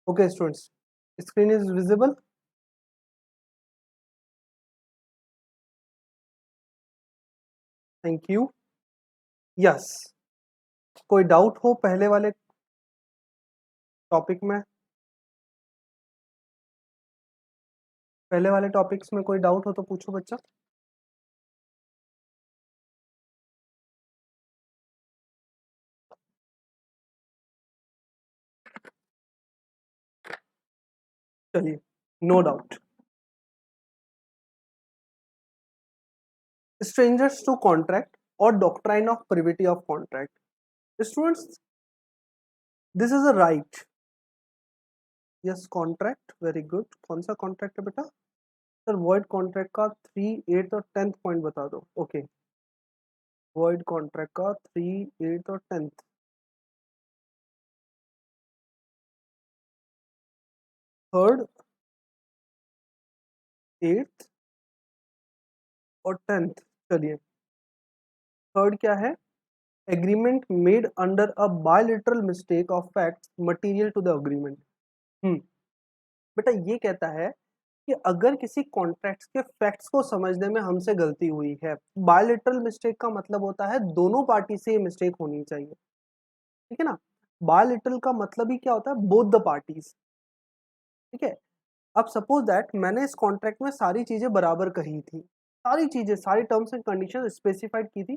Okay students, screen is visible. Thank you. Yes, कोई doubt हो पहले वाले टॉपिक में? पहले वाले टॉपिक्स में कोई डाउट हो तो पूछो बच्चा। चलिए, no doubt. Strangers to contract और doctrine of privity of contract. Students, this is a right. Yes, contract, very good. कौन सा कॉन्ट्रैक्ट है बेटा? सर वॉइड कॉन्ट्रैक्ट का 3, 8 और 10th पॉइंट बता दो। ओके, वॉइड कॉन्ट्रैक्ट का 3, 8 और 10th। थर्ड, 8th और 10th। चलिए, थर्ड क्या है? Agreement made under a bilateral mistake of facts material to the agreement. बेटा ये कहता है कि अगर किसी कॉन्ट्रैक्ट के फैक्ट्स को समझने में हमसे गलती हुई है। बायलिटरल मिस्टेक का मतलब होता है दोनों पार्टी से ये मिस्टेक होनी चाहिए, ठीक है ना। बायलिटरल का मतलब ही क्या होता है? बोथ द पार्टीज, ठीक है। अब सपोज दैट मैंने इस कॉन्ट्रैक्ट में सारी चीजें बराबर कही थी, सारी चीजें, सारी टर्म्स एंड कंडीशन स्पेसिफाइड की थी,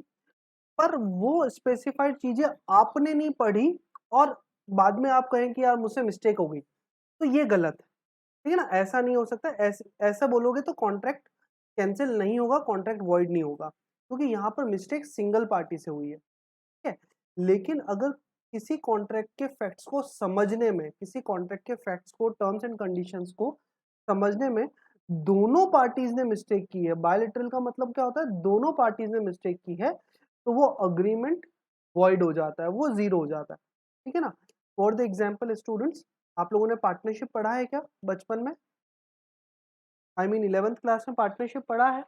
पर वो स्पेसिफाइड चीजें आपने नहीं पढ़ी और बाद में आप कहें कि यार मुझसे मिस्टेक हो गई, तो ये गलत है, ठीक है ना। ऐसा नहीं हो सकता। ऐसा बोलोगे तो कॉन्ट्रैक्ट कैंसिल नहीं होगा, कॉन्ट्रैक्ट वॉइड नहीं होगा, क्योंकि यहाँ पर मिस्टेक सिंगल पार्टी से हुई है, ठीक है। लेकिन अगर किसी कॉन्ट्रैक्ट के फैक्ट्स को समझने में, किसी कॉन्ट्रैक्ट के फैक्ट्स को, टर्म्स एंड कंडीशंस को समझने में दोनों पार्टीज ने मिस्टेक की है, बायलैटरल का मतलब क्या होता है? दोनों पार्टीज ने मिस्टेक की है, तो वो अग्रीमेंट वॉइड हो जाता है, वो जीरो हो जाता है, ठीक है ना। फॉर द एग्जाम्पल स्टूडेंट्स, आप लोगों ने पार्टनरशिप पढ़ा है क्या बचपन में? आई मीन 11th क्लास में पार्टनरशिप पढ़ा है?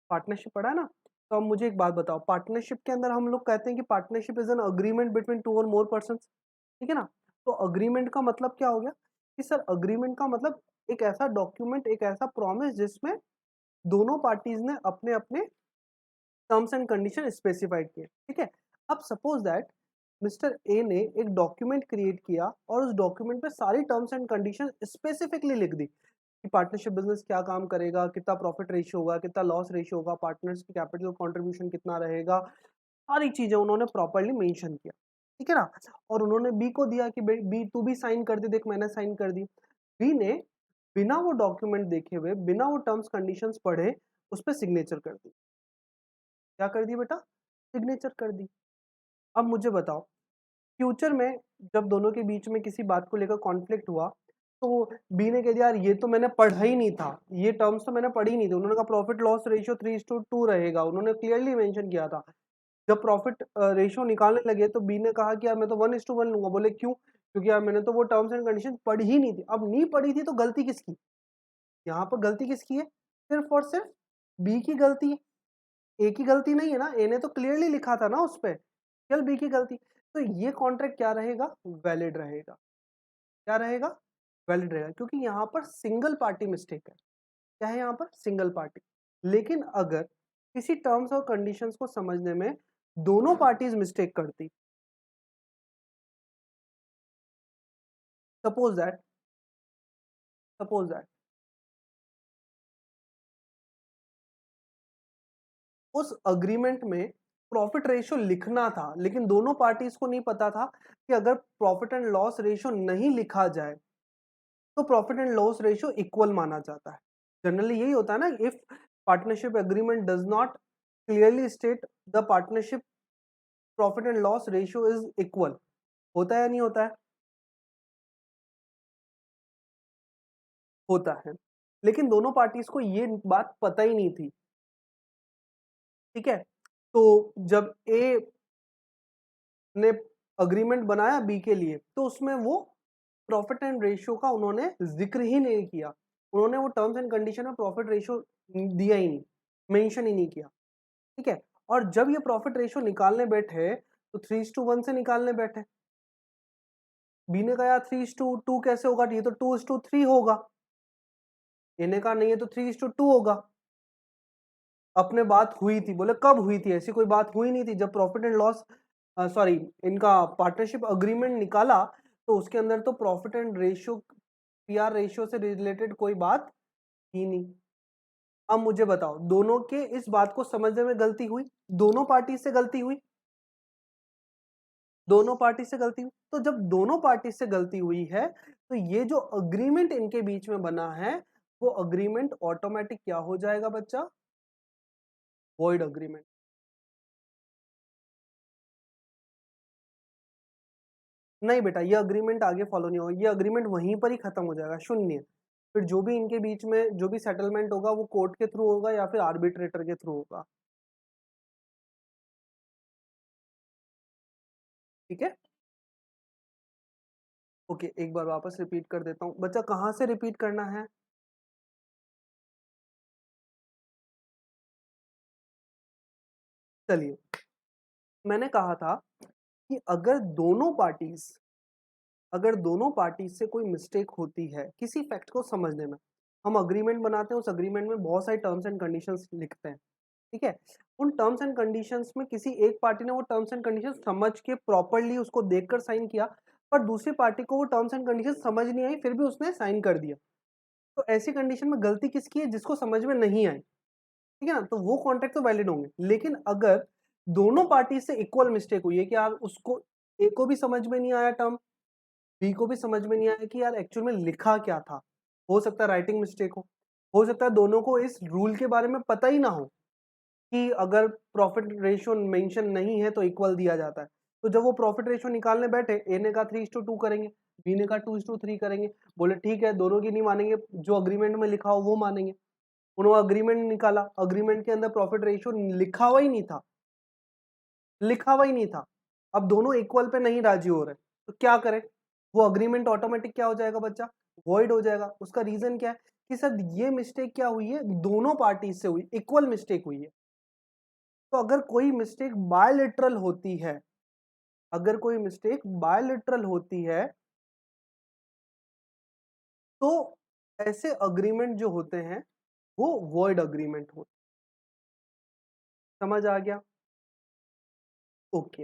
पार्टनरशिप पढ़ा है ना। तो अब मुझे एक बात बताओ, पार्टनरशिप के अंदर हम लोग कहते हैं कि partnership is an agreement between 2 और मोर पर्सन, ठीक है ना। तो अग्रीमेंट का मतलब क्या हो गया कि सर अग्रीमेंट का मतलब एक ऐसा डॉक्यूमेंट, एक ऐसा प्रॉमिस जिसमें दोनों पार्टीज ने अपने अपने टर्म्स एंड कंडीशन स्पेसिफाइड किए, ठीक है। अब सपोज दैट मिस्टर ए ने एक डॉक्यूमेंट क्रिएट किया और उस डॉक्यूमेंट पे सारी टर्म्स एंड कंडीशन स्पेसिफिकली लिख दी कि पार्टनरशिप बिजनेस क्या काम करेगा, कितना प्रॉफिट रेशियो होगा, कितना लॉस रेशियो होगा, पार्टनर्स की कैपिटल कंट्रीब्यूशन कितना रहेगा, सारी चीजें उन्होंने प्रॉपर्ली मेंशन किया, ठीक है ना। और उन्होंने बी को दिया कि बी तू भी साइन कर दे, देख मैंने साइन कर दी। बी ने बिना वो डॉक्यूमेंट देखे हुए, बिना वो टर्म्स कंडीशंस पढ़े उस पर सिग्नेचर कर दी। क्या कर दी बेटा? सिग्नेचर कर दी। अब मुझे बताओ, फ्यूचर में जब दोनों के बीच में किसी बात को लेकर कॉन्फ्लिक्ट हुआ, तो बी ने कह दिया यार ये तो मैंने पढ़ा ही नहीं था, ये टर्म्स तो मैंने पढ़ी नहीं थी। उन्होंने कहा प्रॉफिट लॉस रेशियो 3:2 रहेगा, उन्होंने क्लियरली मेंशन किया था। जब प्रॉफिट रेशियो निकालने लगे तो बी ने कहा कि यार मैं तो 1:1 लूंगा। बोले क्यों? क्योंकि यार मैंने तो वो टर्म्स एंड कंडीशन पढ़ी ही नहीं थी। अब नहीं पढ़ी थी तो गलती किसकी? यहाँ पर गलती किसकी है? सिर्फ और सिर्फ बी की गलती है, ए की गलती नहीं है ना। ए ने तो क्लियरली लिखा था ना उस पर, चल बी की गलती। तो ये कॉन्ट्रैक्ट क्या रहेगा? वैलिड रहेगा। क्या रहेगा? वैलिड रहेगा, क्योंकि यहाँ पर सिंगल पार्टी मिस्टेक है। क्या है यहाँ पर? Single party. लेकिन अगर किसी टर्म्स और कंडीशंस को समझने में दोनों पार्टीज मिस्टेक करती, सपोज दैट, सपोज दैट उस अग्रीमेंट में प्रॉफिट रेशियो लिखना था, लेकिन दोनों पार्टीज को नहीं पता था कि अगर प्रॉफिट एंड लॉस रेशियो नहीं लिखा जाए तो profit and loss ratio equal माना जाता है। जनरली यही होता है ना, if partnership agreement does not clearly state the partnership profit and loss ratio is equal, होता है या नहीं होता है? होता है। लेकिन दोनों पार्टीज को ये बात पता ही नहीं थी, ठीक है। तो जब ए ने अग्रीमेंट बनाया बी के लिए, तो उसमें वो प्रॉफिट एंड रेशियो का उन्होंने जिक्र ही नहीं किया। उन्होंने वो टर्म्स एंड कंडीशन में प्रॉफिट रेशियो दिया ही नहीं, मेंशन ही नहीं किया, ठीक है। और जब ये प्रॉफिट रेशियो निकालने बैठे तो 3:1 से निकालने बैठे, बी ने कहा यार 3:2 कैसे होगा, ये तो 2:3 होगा। ए ने कहा नहीं, ये तो 3:2 होगा। अपने बात हुई थी, बोले कब हुई थी, ऐसी कोई बात हुई नहीं थी। जब प्रॉफिट एंड लॉस सॉरी इनका पार्टनरशिप अग्रीमेंट निकाला तो उसके अंदर तो profit and ratio, PR ratio से रिलेटेड कोई बात ही नहीं। अब मुझे बताओ, दोनों के इस बात को समझने में गलती हुई, दोनों पार्टी से गलती हुई, दोनों पार्टी से गलती हुई। तो जब दोनों पार्टी से गलती हुई है तो ये जो अग्रीमेंट इनके बीच में बना है वो अग्रीमेंट ऑटोमेटिक क्या हो जाएगा बच्चा, वॉइड अग्रीमेंट। नहीं बेटा, ये अग्रीमेंट आगे फॉलो नहीं होगा, ये अग्रीमेंट वहीं पर ही खत्म हो जाएगा, शून्य। फिर जो भी इनके बीच में जो भी सेटलमेंट होगा वो कोर्ट के थ्रू होगा या फिर आर्बिट्रेटर के थ्रू होगा। ठीक है, ओके, एक बार वापस रिपीट कर देता हूँ बच्चा, कहाँ से रिपीट करना है? चलिए, मैंने कहा था कि अगर दोनों पार्टीज से कोई मिस्टेक होती है किसी फैक्ट को समझने में, हम अग्रीमेंट बनाते हैं, उस अग्रीमेंट में बहुत सारी टर्म्स एंड कंडीशंस लिखते हैं। ठीक है, उन टर्म्स एंड कंडीशंस में किसी एक पार्टी ने वो टर्म्स एंड कंडीशंस समझ के प्रॉपर्ली उसको देखकर साइन किया, पर दूसरी पार्टी को वो टर्म्स एंड कंडीशंस समझ नहीं आई, फिर भी उसने साइन कर दिया। तो ऐसी कंडीशन में गलती किसकी है? जिसको समझ में नहीं आई। ठीक है ना, तो वो कॉन्ट्रैक्ट तो वैलिड होंगे। लेकिन अगर दोनों पार्टी से इक्वल मिस्टेक हुई है कि यार उसको ए को भी समझ में नहीं आया टर्म, बी को भी समझ में नहीं आया कि यार एक्चुअल में लिखा क्या था, हो सकता है राइटिंग मिस्टेक हो सकता है दोनों को इस रूल के बारे में पता ही ना हो कि अगर प्रॉफिट रेशियो मेंशन नहीं है तो इक्वल दिया जाता है। तो जब वो प्रॉफिट रेशियो निकालने बैठे, ए ने कहा 3:2 करेंगे, बी ने कहा 2:3 करेंगे, बोले ठीक है, दोनों की नहीं मानेंगे, जो अग्रीमेंट में लिखा हो वो मानेंगे। उन्होंने अग्रीमेंट निकाला, अग्रीमेंट के अंदर प्रॉफिट रेशियो लिखा हुआ ही नहीं था, लिखा हुआ ही नहीं था। अब दोनों इक्वल पे नहीं राजी हो रहे, तो क्या करें? वो अग्रीमेंट ऑटोमेटिक क्या हो जाएगा बच्चा, वॉइड हो जाएगा। उसका रीजन क्या है कि सर ये मिस्टेक क्या हुई है, दोनों पार्टी से हुई, इक्वल मिस्टेक हुई है। तो अगर कोई मिस्टेक बायलैटरल होती है, अगर कोई मिस्टेक बायलैटरल होती है तो ऐसे अग्रीमेंट जो होते हैं वो वॉइड अग्रीमेंट होते हैं। समझ आ गया? ओके,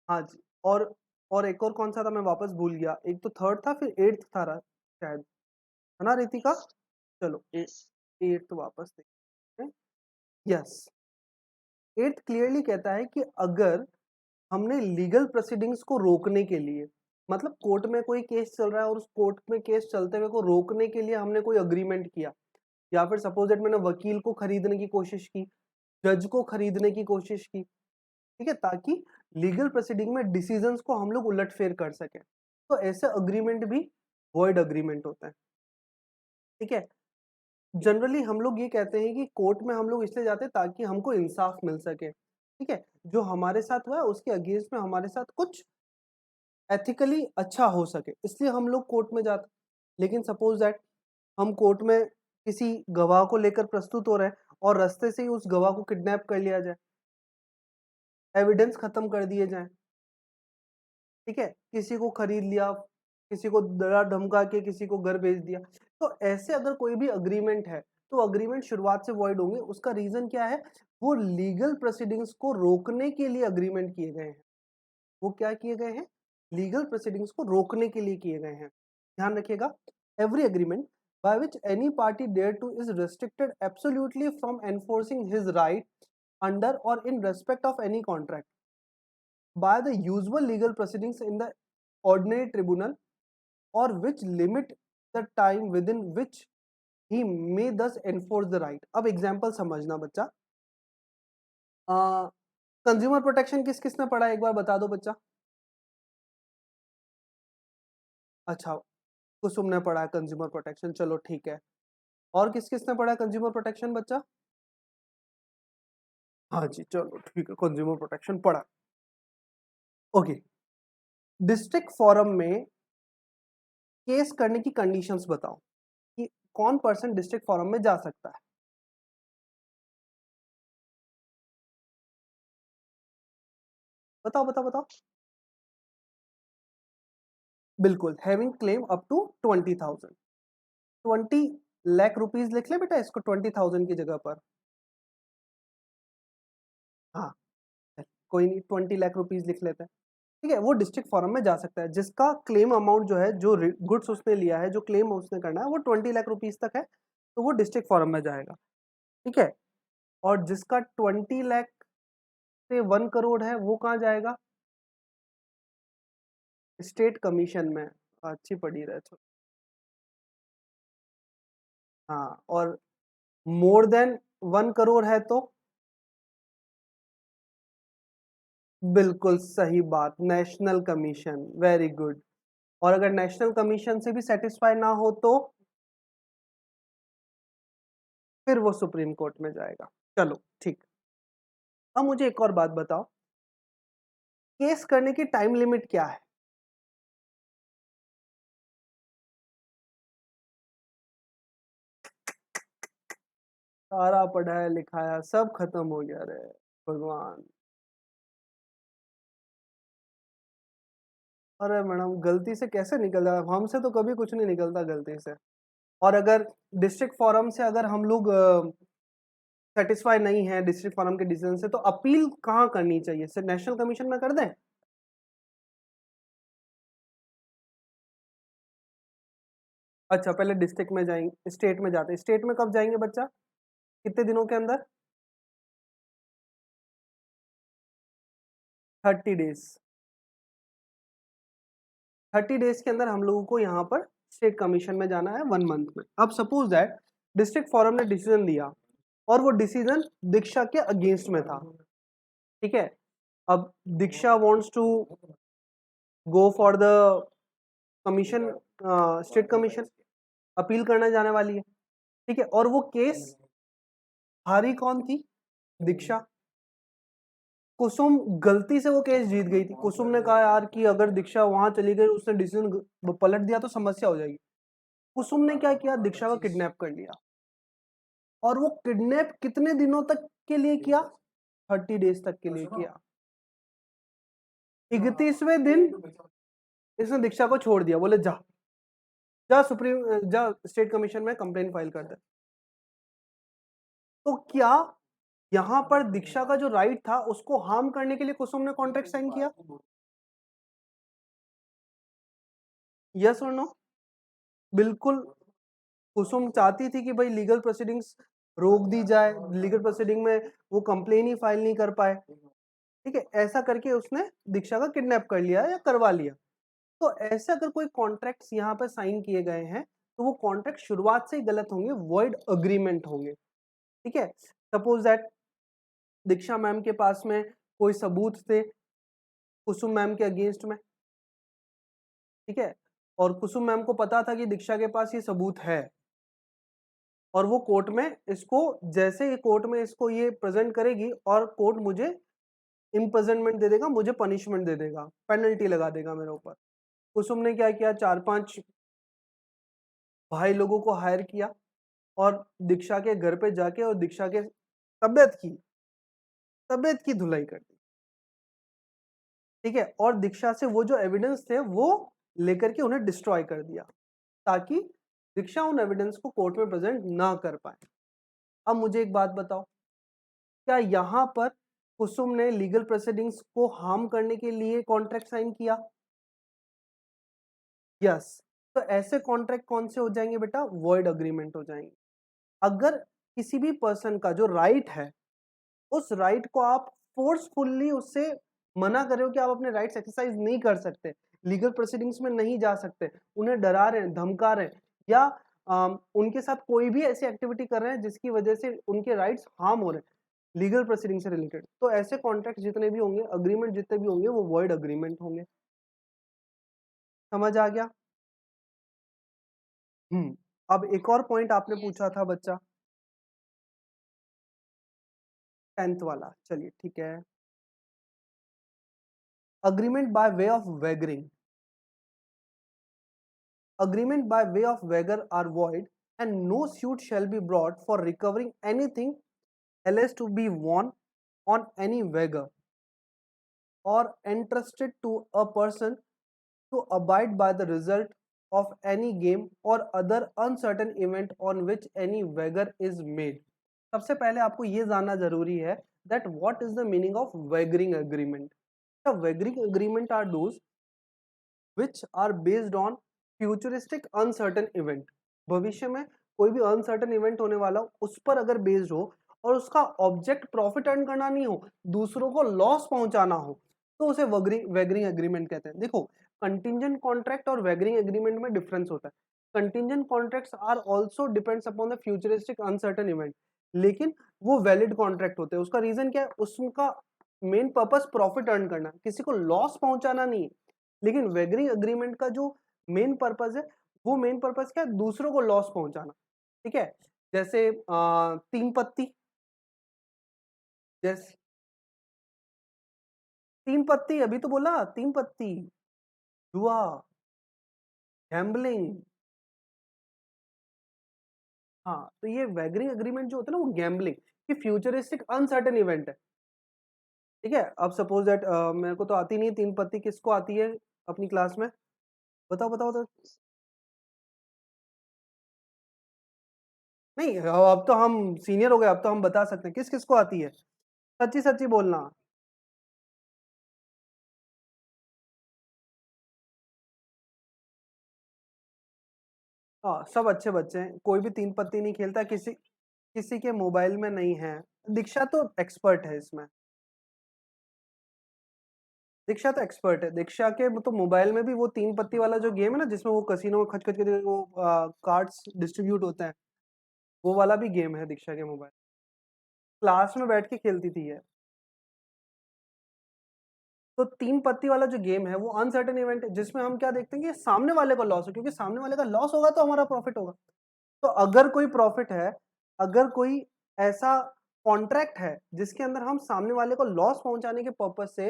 हाँ जी। और एक और कौन सा था, मैं वापस भूल गया, एक तो थर्ड था फिर एट्थ था शायद, है ना रितिका? चलो एट्थ वापस देखते हैं। यस, एट्थ क्लियरली कहता है कि अगर हमने लीगल प्रोसीडिंग्स को रोकने के लिए, मतलब कोर्ट में कोई केस चल रहा है और उस कोर्ट में केस चलते हुए को रोकने के लिए हमने कोई अग्रीमेंट किया, या फिर सपोज दैट मैंने वकील को खरीदने की कोशिश की, जज को खरीदने की कोशिश की, ठीक है, ताकि लीगल प्रोसीडिंग में डिसीजंस को हम लोग उलटफेर कर सके, तो ऐसे अग्रीमेंट भी वॉइड अग्रीमेंट होता है। ठीक है, जनरली हम लोग ये कहते हैं कि कोर्ट में हम लोग इसलिए जाते हैं ताकि हमको इंसाफ मिल सके। ठीक है, जो हमारे साथ हुआ है उसके अगेंस्ट में हमारे साथ कुछ एथिकली अच्छा हो सके, इसलिए हम लोग कोर्ट में जाते हैं। लेकिन सपोज दैट हम कोर्ट में किसी गवाह को लेकर प्रस्तुत हो रहे हैं और रास्ते से ही उस गवाह को किडनैप कर लिया जाए, एविडेंस खत्म कर दिए जाए, ठीक है, किसी को खरीद लिया, किसी को डरा धमका के किसी को घर भेज दिया, तो ऐसे अगर कोई भी अग्रीमेंट है तो अग्रीमेंट शुरुआत से वॉइड होंगे। उसका रीजन क्या है? वो लीगल प्रोसीडिंग्स को रोकने के लिए अग्रीमेंट किए गए हैं। वो क्या किए गए हैं? लीगल प्रोसीडिंग्स को रोकने के लिए किए गए हैं। ध्यान रखिएगा, every agreement by which any party dare to is restricted absolutely from enforcing his right under or in respect of any contract by the usual legal proceedings in the ordinary tribunal, or which limit the time within which he may thus enforce the right। अब example समझना बच्चा, consumer protection किस किसने पढ़ा है एक बार बता दो बच्चा। अच्छा, कुसुम ने पढ़ा है कंज्यूमर प्रोटेक्शन, चलो ठीक है। और किस किसने पढ़ा है कंज्यूमर प्रोटेक्शन बच्चा? हाँ जी, चलो ठीक है, कंज्यूमर प्रोटेक्शन पढ़ा। ओके, डिस्ट्रिक्ट फोरम में केस करने की कंडीशंस बताओ कि कौन पर्सन डिस्ट्रिक्ट फोरम में जा सकता है। बताओ बताओ बताओ। बिल्कुल, having claim up to 20,000। 20 lakh rupees लिख ले बेटा इसको 20,000 की जगह पर। हाँ, कोई नहीं, 20 लाख रुपीज लिख लेते हैं। ठीक है, वो डिस्ट्रिक्ट फॉरम में जा सकता है जिसका क्लेम अमाउंट जो है, जो गुड्स उसने लिया है, जो क्लेम उसने करना है वो 20 लाख रुपीज तक है, तो वो डिस्ट्रिक्ट फॉरम में जाएगा। ठीक है, और जिसका 20 लाख से 1 करोड़ है वो कहाँ जाएगा? स्टेट कमीशन में। अच्छी पड़ी रहे तो। हाँ, और मोर देन 1 करोड़ है तो? बिल्कुल सही बात, नेशनल कमीशन। Very good. और अगर नेशनल कमीशन से भी सेटिस्फाई ना हो तो फिर वो सुप्रीम कोर्ट में जाएगा। चलो ठीक। अब मुझे एक और बात बताओ, केस करने की टाइम लिमिट क्या है? सारा पढ़ाया लिखाया सब खत्म हो गया रे भगवान। अरे मैडम, गलती से कैसे निकल जाए? हमसे तो कभी कुछ नहीं निकलता गलती से। और अगर डिस्ट्रिक्ट फोरम से अगर हम लोग सेटिस्फाई नहीं है डिस्ट्रिक्ट फोरम के डिसीजन से, तो अपील कहाँ करनी चाहिए? सिर्फ नेशनल कमीशन में कर दें? अच्छा, पहले डिस्ट्रिक्ट में जाएंगे, स्टेट में जाते हैं। स्टेट में कब जाएंगे बच्चा? कितने दिनों के अंदर? 30 डेज। 30 डेज के अंदर हम लोगों को यहाँ पर स्टेट कमीशन में जाना है 1 मंथ में। अब सपोज दैट डिस्ट्रिक्ट फोरम ने डिसीजन दिया और वो डिसीजन दीक्षा के अगेंस्ट में था। ठीक है, अब Diksha wants to go for the commission, state commission, appeal करने जाने वाली है। ठीक है, और वो केस हारी कौन थी? दीक्षा। कुसुम गलती से वो केस जीत गई थी। कुसुम ने कहा यार कि अगर दीक्षा वहां चली गई, उसने डिसीजन पलट दिया तो समस्या हो जाएगी। कुसुम ने क्या किया? दीक्षा को किडनैप कर लिया। और वो किडनैप कितने दिनों तक के लिए किया? 30 डेज तक के लिए किया। 31वें दिन इसने दीक्षा को छोड़ दिया, बोले जा जा सुप्रीम जा स्टेट कमीशन में कंप्लेन फाइल कर दे। तो क्या यहां पर दीक्षा का जो राइट था उसको हार्म करने के लिए कुसुम ने कॉन्ट्रैक्ट साइन किया? यस और नो? बिल्कुल। कुसुम चाहती थी कि भाई लीगल प्रोसीडिंग्स रोक दी जाए, लीगल प्रोसीडिंग में वो कंप्लेन ही फाइल नहीं कर पाए। ठीक है, ऐसा करके उसने दीक्षा का किडनैप कर लिया या करवा लिया। तो ऐसे अगर कोई कॉन्ट्रैक्ट्स यहाँ पर साइन किए गए हैं तो वो कॉन्ट्रैक्ट शुरुआत से ही गलत होंगे, वॉइड अग्रीमेंट होंगे। ठीक है, सपोज दैट दीक्षा मैम के पास में कोई सबूत थे कुसुम मैम के अगेंस्ट में। ठीक है, और कुसुम मैम को पता था कि दीक्षा के पास ये सबूत है, और वो कोर्ट में इसको, जैसे ये कोर्ट में इसको ये प्रेजेंट करेगी और कोर्ट मुझे इम्प्रिजनमेंट दे देगा, मुझे पनिशमेंट दे देगा, पेनल्टी लगा देगा मेरे ऊपर। कुसुम ने क्या किया? 4-5 भाई लोगों को हायर किया और दीक्षा के घर पे जाके और दीक्षा के तबीयत की धुलाई कर दी। ठीक है, और दीक्षा से वो जो एविडेंस थे वो लेकर के उन्हें डिस्ट्रॉय कर दिया, ताकि दीक्षा उन एविडेंस को कोर्ट में प्रेजेंट ना कर पाए। अब मुझे एक बात बताओ, क्या यहां पर कुसुम ने लीगल प्रोसीडिंग्स को हार्म करने के लिए कॉन्ट्रैक्ट साइन किया? यस। तो ऐसे कॉन्ट्रैक्ट कौन से हो जाएंगे बेटा? वॉइड अग्रीमेंट हो जाएंगे। अगर किसी भी पर्सन का जो राइट है, उस राइट को आप फोर्सफुल्ली उससे मना कर रहे हो कि आप अपने राइट्स एक्सरसाइज नहीं कर सकते, लीगल प्रोसीडिंग्स में नहीं जा सकते, उन्हें डरा रहे हैं, धमका रहे हैं, या उनके साथ कोई भी ऐसी एक्टिविटी कर रहे हैं जिसकी वजह से उनके राइट्स हार्म हो रहे हैं लीगल प्रोसीडिंग से रिलेटेड, तो ऐसे कॉन्ट्रैक्ट जितने भी होंगे, अग्रीमेंट जितने भी होंगे, वो वॉइड अग्रीमेंट होंगे। समझ आ गया? अब एक और पॉइंट आपने पूछा था बच्चा, 10th वाला। चलिए ठीक है। agreement by way of wagering. Agreement by way of wager are void, and no suit shall be brought for recovering anything alleged to be won on any wager or entrusted to a person to abide by the result of any game or other uncertain event on which any wager is made. सबसे पहले आपको ये जानना जरूरी है that what is the meaning of wagering agreement. The wagering agreement are those which are based on futuristic uncertain event. भविष्य में कोई भी अनसर्टन इवेंट होने वाला हो उस पर अगर बेस्ड हो और उसका ऑब्जेक्ट प्रॉफिट अर्न करना नहीं हो, दूसरों को लॉस पहुंचाना हो, तो उसे वैगरिंग एग्रीमेंट कहते हैं. देखो, कंटिंजेंट कॉन्ट्रैक्ट और वैगरिंग एग्रीमेंट में डिफरेंस होता है. Contingent contracts are also depends upon the futuristic uncertain event, लेकिन वो वैलिड कॉन्ट्रैक्ट होते हैं. उसका रीजन क्या है? उसका मेन पर्पस प्रॉफिट अर्न करना, किसी को लॉस पहुंचाना नहीं है. लेकिन वैगरिंग एग्रीमेंट का जो मेन पर्पस है, वो मेन पर्पस क्या है? दूसरों को लॉस पहुंचाना. ठीक है, जैसे तीन पत्ती, जैसे तीन पत्ती, अभी तो बोला तीन पत्ती, जुआ, गैम्बलिंग. हाँ, तो ये वैगरिंग एग्रीमेंट जो होता है ना, वो गैम्बलिंग की फ्यूचरिस्टिक अनसर्टेन इवेंट है. ठीक है, अब सपोज दैट मेरे को तो आती नहीं तीन पत्ती, किसको आती है अपनी क्लास में? बताओ बताओ बताओ. नहीं, अब तो हम सीनियर हो गए, अब तो हम बता सकते हैं किस किस को आती है. सच्ची सच्ची बोलना. हाँ, सब अच्छे बच्चे हैं, कोई भी तीन पत्ती नहीं खेलता, किसी किसी के मोबाइल में नहीं है. दीक्षा तो एक्सपर्ट है इसमें. दीक्षा तो एक्सपर्ट है. दीक्षा के तो मोबाइल में भी वो तीन पत्ती वाला जो गेम है ना, जिसमें वो कसिनो में खच खच के वो कार्ड्स डिस्ट्रीब्यूट होते हैं, वो वाला भी गेम है दीक्षा के मोबाइल. क्लास में बैठ के खेलती थी ये. तो तीन पत्ती वाला जो गेम है वो अनसर्टेन इवेंट है, जिसमें हम क्या देखते हैं कि सामने वाले को लॉस हो, क्योंकि सामने वाले का लॉस होगा तो हमारा प्रॉफिट होगा. तो अगर कोई प्रॉफिट है, अगर कोई ऐसा कॉन्ट्रैक्ट है जिसके अंदर हम सामने वाले को लॉस पहुंचाने के पर्पज से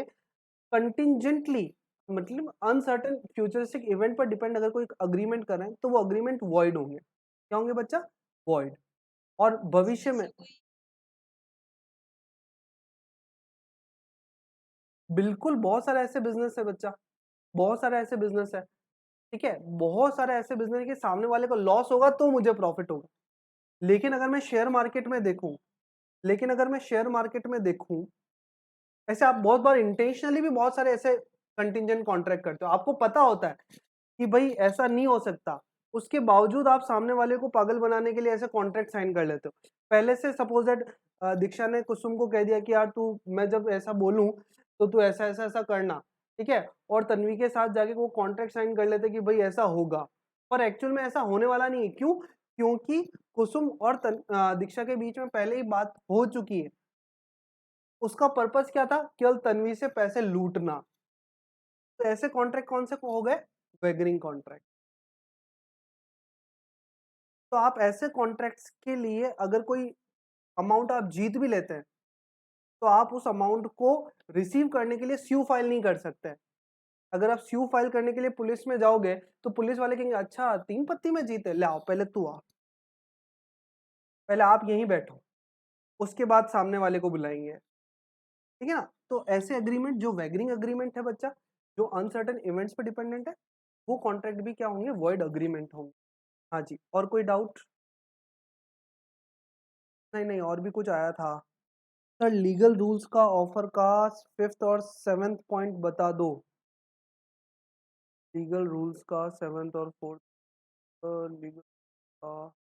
कंटिंजेंटली, मतलब अनसर्टेन फ्यूचरिस्टिक इवेंट पर डिपेंड अगर कोई अग्रीमेंट कर रहे हैं, तो वो अग्रीमेंट वॉइड होंगे. क्या होंगे बच्चा? वॉइड. और भविष्य में बिल्कुल बहुत सारे ऐसे बिजनेस है बच्चा, बहुत सारे ऐसे बिजनेस है. ठीक है, बहुत सारे ऐसे बिजनेस है कि सामने वाले को लॉस होगा तो मुझे प्रॉफिट होगा. लेकिन अगर मैं शेयर मार्केट में देखूं, लेकिन अगर मैं शेयर मार्केट में देखूं, ऐसे आप बहुत बार इंटेंशनली भी बहुत सारे ऐसे कंटिंजेंट कॉन्ट्रैक्ट करते हो, आपको पता होता है कि भाई ऐसा नहीं हो सकता, उसके बावजूद आप सामने वाले को पागल बनाने के लिए ऐसे कॉन्ट्रैक्ट साइन कर लेते हो. पहले से सपोज दैट दीक्षा ने कुसुम को कह दिया कि यार तू, मैं जब ऐसा बोलूं तो तू ऐसा ऐसा ऐसा करना. ठीक है, और तन्वी के साथ जाके वो कॉन्ट्रैक्ट साइन कर लेते कि भाई ऐसा होगा, पर एक्चुअल में ऐसा होने वाला नहीं है. क्यों? क्योंकि कुसुम और दीक्षा के बीच में पहले ही बात हो चुकी है. उसका पर्पस क्या था? केवल तन्वी से पैसे लूटना. तो ऐसे कॉन्ट्रैक्ट कौन से हो गए? वेगरिंग कॉन्ट्रैक्ट. तो आप ऐसे कॉन्ट्रैक्ट्स के लिए अगर कोई अमाउंट आप जीत भी लेते हैं, तो आप उस अमाउंट को रिसीव करने के लिए स्यू फाइल नहीं कर सकते. अगर आप स्यू फाइल करने के लिए पुलिस में जाओगे, तो पुलिस वाले कहेंगे अच्छा तीन पत्ती में जीते, ले आओ पहले तू आ, पहले आप यहीं बैठो, उसके बाद सामने वाले को बुलाएंगे. ठीक है ना? तो ऐसे एग्रीमेंट जो वैगरिंग एग्रीमेंट है बच्चा, जो अनसर्टेन इवेंट्स पे डिपेंडेंट है, वो कॉन्ट्रैक्ट भी क्या होंगे? वॉइड एग्रीमेंट होंगे. हाँ जी, और कोई डाउट? नहीं नहीं, और भी कुछ आया था सर. लीगल रूल्स का ऑफर का फिफ्थ और सेवेंथ पॉइंट बता दो. लीगल रूल्स का सेवेंथ और फोर्थ. लीगल का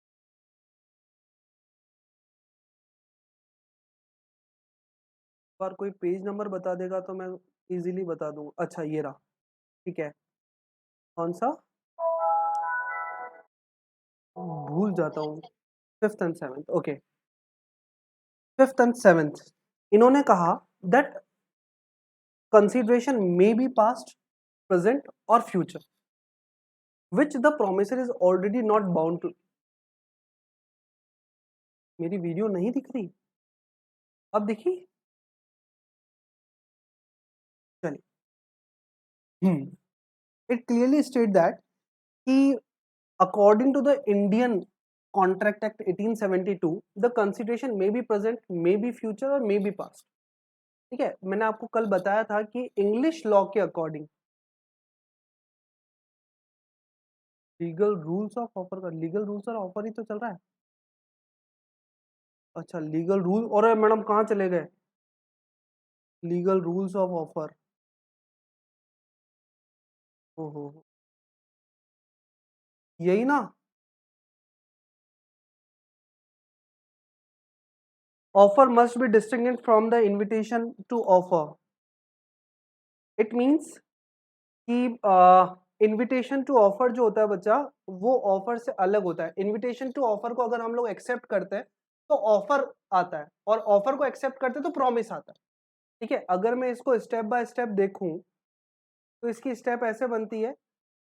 बार कोई पेज नंबर बता देगा तो मैं इजीली बता दूंगा. अच्छा ये रहा. ठीक है, कौन सा? भूल जाता हूँ. Fifth and seventh, okay. Fifth and seventh, इन्होंने कहा that consideration may be past, present और future which the promisor is already not bound to. मेरी वीडियो नहीं दिख रही? अब देखिए. चलिए, इट क्लियरली स्टेट दैट कि according to the Indian Contract Act 1872, the consideration may be present, may be future और may be past. ठीक है, मैंने आपको कल बताया था कि इंग्लिश लॉ के according legal rules of offer का, लीगल रूल्स और ऑफर ही तो चल रहा है। अच्छा, लीगल रूल, और मैडम कहाँ चले गए? लीगल रूल्स ऑफ ऑफर, ओहो, यही ना। Offer must be distinguished from the invitation to offer. It means कि इनविटेशन टू ऑफर जो होता है बच्चा, वो ऑफर से अलग होता है। इनविटेशन टू ऑफर को अगर हम लोग एक्सेप्ट करते हैं तो ऑफर आता है, और ऑफर को एक्सेप्ट करते हैं तो प्रॉमिस आता है। ठीक है, अगर मैं इसको स्टेप बाय स्टेप देखूं तो इसकी स्टेप ऐसे बनती है,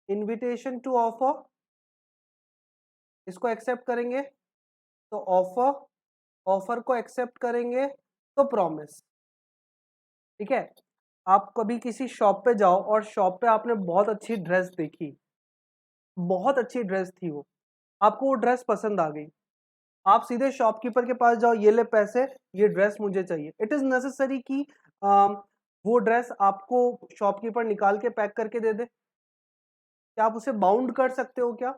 इनविटेशन टू ऑफर, इसको एक्सेप्ट करेंगे तो ऑफर, ऑफर को एक्सेप्ट करेंगे तो प्रॉमिस। ठीक है, आप कभी किसी शॉप पे जाओ और शॉप पे आपने बहुत अच्छी ड्रेस देखी, बहुत अच्छी ड्रेस थी वो, आपको वो ड्रेस पसंद आ गई, आप सीधे शॉपकीपर के पास जाओ, ये ले पैसे, ये ड्रेस मुझे चाहिए। इट इज नेसेसरी कि वो ड्रेस आपको शॉपकीपर निकाल के पैक करके दे दे? क्या आप उसे बाउंड कर सकते हो क्या?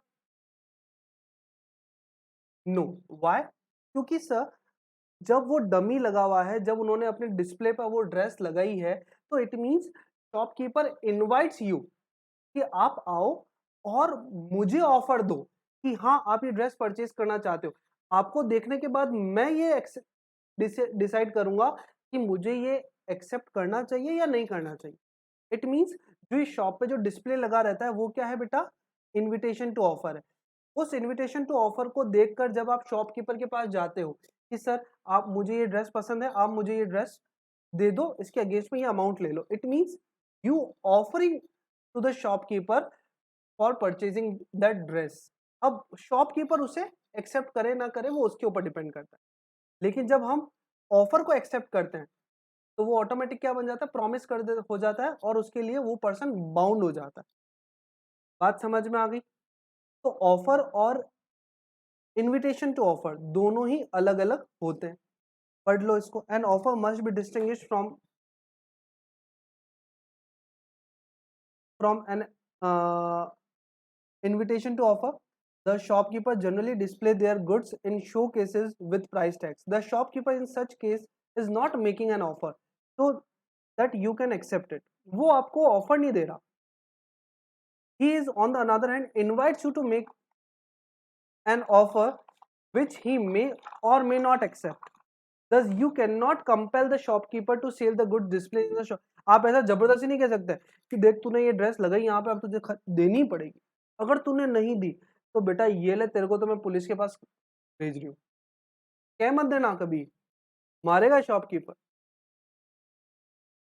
नो। व्हाई? क्योंकि सर, जब वो डमी लगा हुआ है, जब उन्होंने अपने डिस्प्ले पर वो ड्रेस लगाई है, तो it means shopkeeper invites you कि आप आओ और मुझे ऑफर दो कि हाँ आप ये ड्रेस परचेज करना चाहते हो। आपको देखने के बाद मैं ये डिसाइड करूंगा कि मुझे ये एक्सेप्ट करना चाहिए या नहीं करना चाहिए। इट मींस जो इस शॉप पे जो डिस्प्ले लगा रहता है वो क्या है बेटा? इनविटेशन टू ऑफर है। उस इनविटेशन टू ऑफर को देखकर जब आप शॉपकीपर के पास जाते हो कि सर आप, मुझे ये ड्रेस पसंद है, आप मुझे ये ड्रेस दे दो, इसके अगेंस्ट में ये अमाउंट ले लो, it means you offering to the shopkeeper for purchasing that dress. अब शॉपकीपर उसे एक्सेप्ट करे ना करे वो उसके ऊपर डिपेंड करता है, लेकिन जब हम ऑफर को एक्सेप्ट करते हैं तो वो ऑटोमेटिक क्या बन जाता है? प्रॉमिस कर दे हो जाता है, और उसके लिए वो पर्सन बाउंड हो जाता है। बात समझ में आ गई? तो ऑफर और इनविटेशन टू ऑफर दोनों ही अलग अलग होते हैं। पढ़ लो इसको। An offer must be distinguished from an invitation to offer. The shopkeeper generally display their goods in showcases with price tags. The shopkeeper in such case is not making an offer so that you can accept it. वो आपको offer नहीं दे रहा. He is on the other hand invites you to make an offer which he may or may not accept. Thus you cannot compel the shopkeeper to sell the goods displayed in the shop. आप ऐसा जबरदस्ती नहीं कह सकते कि देख तूने ये ड्रेस लगाई यहाँ पे, अब तुझे देनी पड़ेगी। अगर तूने नहीं दी तो बेटा ये ले, तेरे को तो मैं पुलिस के पास भेज रही हूँ। कह मत देना कभी, मारेगा शॉपकीपर।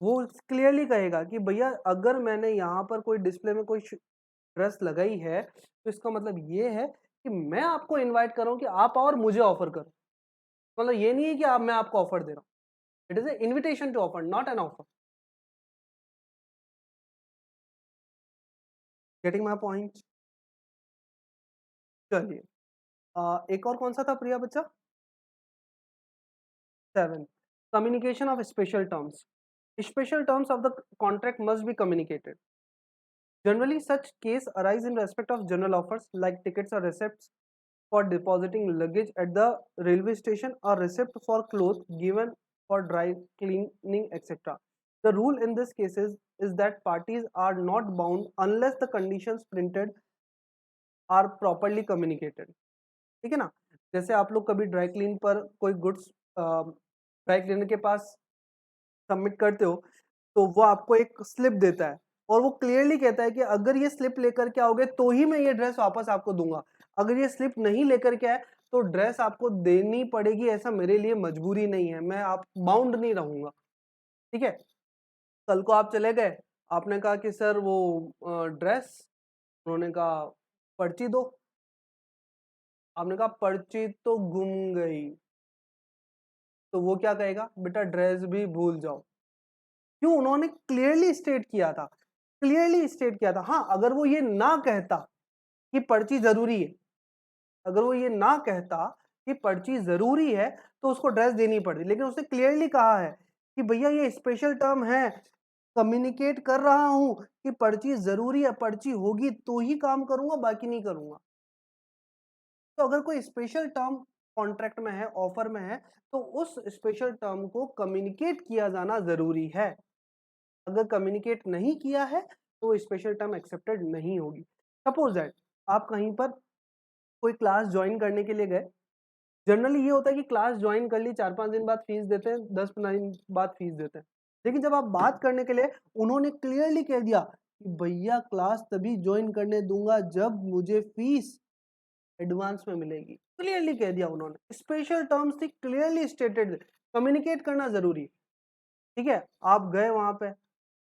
वो क्लियरली कहेगा कि भैया अगर मैंने यहाँ पर कोई डिस्प्ले में कोई ड्रेस लगाई है तो इसका मतलब ये है कि मैं आपको इनवाइट कर रहा हूँ कि आप आओ और मुझे ऑफर करो। मतलब ये नहीं है कि मैं आपको ऑफर दे रहा हूँ। It is a invitation to offer, not an offer. Getting my point? चलिए, एक और कौन सा था प्रिया बच्चा? 7, communication of special terms. Special terms of the contract must be communicated. Generally, such case arise in respect of general offers like tickets or receipts for depositing luggage at the railway station, or receipt for clothes given for dry cleaning, etc. The rule in this cases is that parties are not bound unless the conditions printed are properly communicated. ठीक है ना? जैसे आप लोग कभी dry clean पर कोई goods dry cleaner के पास सबमिट करते हो तो वो आपको एक स्लिप देता है, और वो क्लियरली कहता है कि अगर ये स्लिप लेकर के आओगे तो ही मैं ये ड्रेस वापस आपको दूंगा। अगर ये स्लिप नहीं लेकर के आए तो ड्रेस आपको देनी पड़ेगी, ऐसा मेरे लिए मजबूरी नहीं है, मैं आप बाउंड नहीं रहूंगा। ठीक है, कल को आप चले गए, आपने कहा कि सर वो ड्रेस, उन्होंने कहा पर्ची दो, आपने कहा पर्ची तो गुम गई, तो वो क्या कहेगा? बेटा ड्रेस भी भूल जाओ। क्यों? उन्होंने क्लियरली स्टेट किया था, क्लियरली स्टेट किया था। हाँ, अगर वो ये ना कहता कि पर्ची जरूरी है, अगर वो ये ना कहता कि पर्ची जरूरी है तो उसको ड्रेस देनी पड़ती, लेकिन उसने क्लियरली कहा है कि भैया ये स्पेशल टर्म है, कम्युनिकेट कर रहा हूं कि पर्ची जरूरी है, पर्ची होगी तो ही काम करूंगा, बाकी नहीं करूंगा। तो अगर कोई स्पेशल टर्म कॉन्ट्रैक्ट में है, ऑफर में है, तो उस स्पेशल टर्म को कम्युनिकेट किया जाना जरूरी है। अगर कम्युनिकेट नहीं किया है तो स्पेशल टर्म एक्सेप्टेड नहीं होगी। सपोज दैट आप कहीं पर कोई क्लास ज्वाइन करने के लिए गए, जनरली ये होता है कि क्लास ज्वाइन कर ली, 4-5 दिन बाद फीस देते हैं, 10-15 दिन बाद फीस देते हैं। लेकिन जब आप बात करने के लिए, उन्होंने क्लियरली कह दिया कि भैया क्लास तभी ज्वाइन करने दूंगा जब मुझे फीस एडवांस में मिलेगी। क्लियरली कह दिया उन्होंने, स्पेशल टर्म्स थी, क्लियरली स्टेटेड, कम्युनिकेट करना जरूरी। ठीक है, आप गए वहां पे,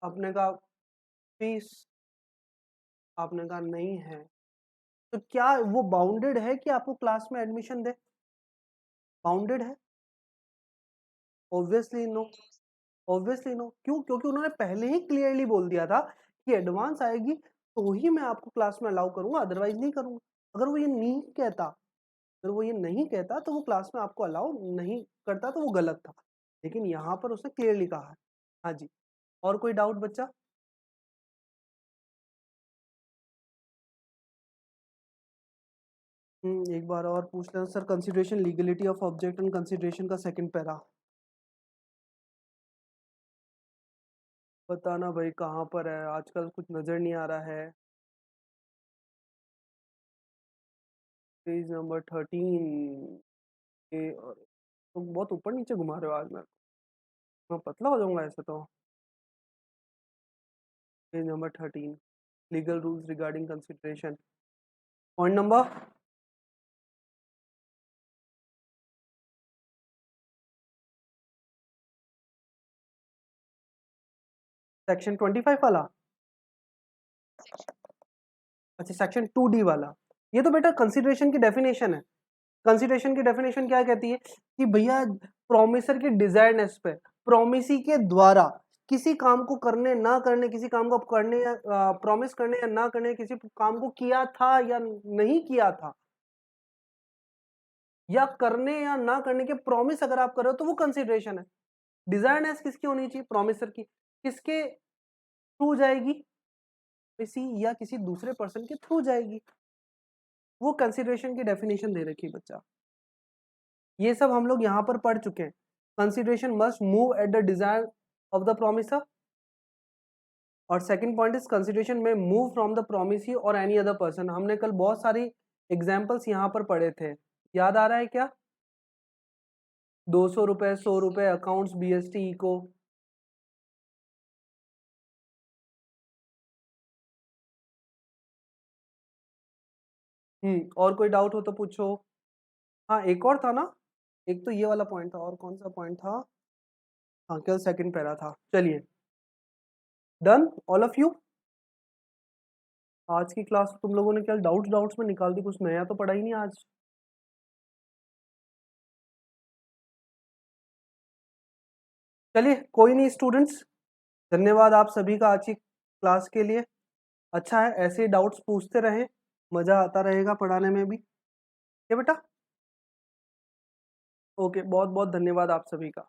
आपने कहा फीस, आपने कहा नहीं है, तो क्या वो बाउंडेड है कि आपको क्लास में एडमिशन दे? बाउंडेड है? Obviously no, obviously no. क्यों? क्योंकि उन्होंने पहले ही क्लियरली बोल दिया था कि एडवांस आएगी तो ही मैं आपको क्लास में अलाउ करूंगा, अदरवाइज नहीं करूंगा। अगर वो ये नहीं कहता, अगर वो ये नहीं कहता तो वो क्लास में आपको अलाउ नहीं करता, तो वो गलत था। लेकिन यहाँ पर उसने क्लियरली कहा है। हाँ जी, और कोई डाउट बच्चा? एक बार और पूछ लेना sir. Consideration legality of object and consideration का सेकंड पैरा बताना भाई, कहाँ पर है आजकल, कुछ नजर नहीं आ रहा है। पेज नंबर 13 के, तो बहुत ऊपर नीचे घुमा रहे हो आज। मैं पतला हो जाऊंगा ऐसे तो। Page number 13, legal rules regarding consideration, point number section 25 वाला। अच्छा, सेक्शन 2D वाला। ये तो बेटा कंसिडरेशन की डेफिनेशन है। कंसिडरेशन की डेफिनेशन क्या कहती है कि भैया प्रोमिसर की डिजायरनेस पे, प्रोमिसी के द्वारा किसी काम को करने ना करने, किसी काम को करने या प्रॉमिस करने या ना करने, किसी काम को किया था या नहीं किया था, या करने या ना करने के प्रॉमिस अगर आप कर रहे हो तो वो कंसिडरेशन है। डिजायरनेस किसकी होनी चाहिए? प्रोमिसर की। किसके थ्रू जाएगी? किसी या किसी दूसरे पर्सन के थ्रू जाएगी। वो कंसिडरेशन की डेफिनेशन दे रखी है बच्चा। ये सब हम लोग यहाँ पर पढ़ चुके हैं। Consideration must move at the desire of the promisor, और सेकंड पॉइंट इज कंसिडरेशन में मूव फ्रॉम द प्रोमिसी और एनी अदर पर्सन। हमने कल बहुत सारी एग्जाम्पल्स यहाँ पर पढ़े थे, याद आ रहा है क्या? 200 रुपए, 100 रुपए, अकाउंट्स, BST, इको। और कोई डाउट हो तो पूछो। हाँ, एक और था ना, एक तो ये वाला पॉइंट था, और कौन सा पॉइंट था? हाँ, केवल सेकंड पैरा था। चलिए, डन ऑल ऑफ यू। आज की क्लास तुम लोगों ने क्या डाउट्स डाउट्स में निकाल दी, कुछ नया तो पढ़ा ही नहीं आज। चलिए, कोई नहीं स्टूडेंट्स, धन्यवाद आप सभी का आज की क्लास के लिए। अच्छा है, ऐसे डाउट्स पूछते रहें, मजा आता रहेगा पढ़ाने में भी। क्या बेटा? ओके, बहुत बहुत धन्यवाद आप सभी का।